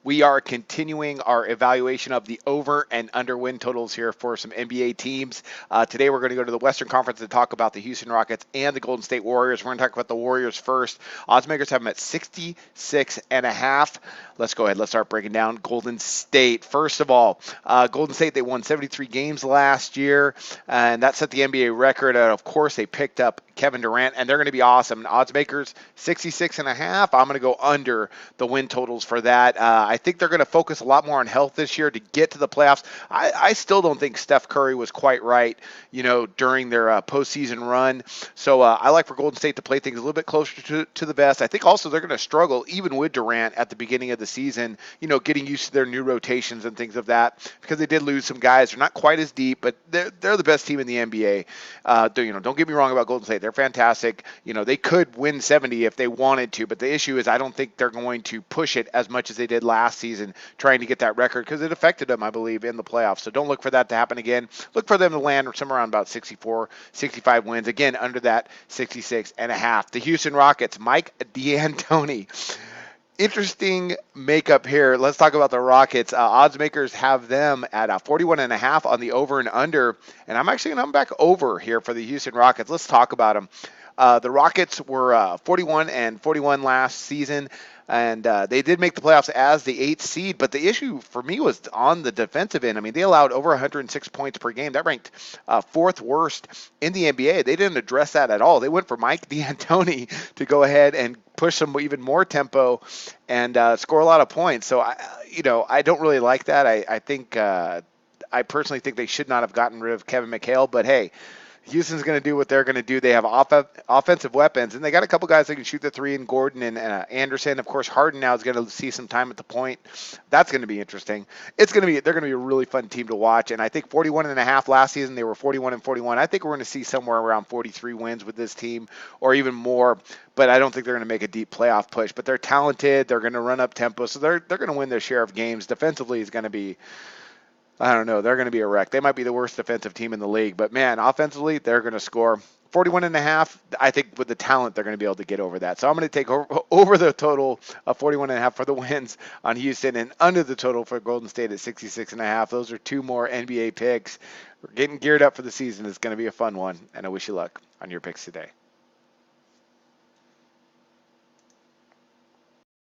We are continuing our evaluation of the over and under win totals here for some NBA teams. Today we're going to go to the Western Conference to talk about the Houston Rockets and the Golden State Warriors. We're going to talk about the Warriors first. Odds makers have them at 66.5. Let's go ahead. Let's start breaking down Golden State. First of all, Golden State, they won 73 games last year, and that set the NBA record. And of course, they picked up Kevin Durant, and they're going to be awesome. Odds makers 66.5. I'm going to go under the win totals for that. I think they're going to focus a lot more on health this year to get to the playoffs. I still don't think Steph Curry was quite right, during their postseason run. So I like for Golden State to play things a little bit closer to the vest. I think also they're going to struggle even with Durant at the beginning of the season, getting used to their new rotations and things of that, because they did lose some guys. They're not quite as deep, but they're the best team in the NBA. Don't get me wrong about Golden State. They're fantastic. They could win 70 if they wanted to, but the issue is I don't think they're going to push it as much as they did last season trying to get that record, because it affected them, I believe, in the playoffs. So don't look for that to happen again. Look for them to land somewhere around about 64, 65 wins. Again, under that 66.5. The Houston Rockets, Mike D'Antoni. Interesting makeup here. Let's talk about the Rockets. Odds makers have them at 41.5 on the over and under, and I'm actually going to come back over here for the Houston Rockets. Let's talk about them. The Rockets were 41-41 last season, and they did make the playoffs as the 8th seed, but the issue for me was on the defensive end. I mean, they allowed over 106 points per game. That ranked 4th worst in the NBA. They didn't address that at all. They went for Mike D'Antoni to go ahead and push some even more tempo and score a lot of points. So, I don't really like that. I think I personally think they should not have gotten rid of Kevin McHale, but hey, Houston's going to do what they're going to do. They have offensive weapons, and they got a couple guys that can shoot the three in Gordon and Anderson. Of course, Harden now is going to see some time at the point. That's going to be interesting. They're going to be a really fun team to watch, and I think 41.5 last season, they were 41-41. I think we're going to see somewhere around 43 wins with this team, or even more, but I don't think they're going to make a deep playoff push. But they're talented. They're going to run up tempo, so they're going to win their share of games. Defensively is going to be, I don't know. They're going to be a wreck. They might be the worst defensive team in the league, but man, offensively, they're going to score 41.5. I think with the talent, they're going to be able to get over that. So I'm going to take over the total of 41.5 for the wins on Houston, and under the total for Golden State at 66.5. Those are two more NBA picks. We're getting geared up for the season. It's going to be a fun one, and I wish you luck on your picks today.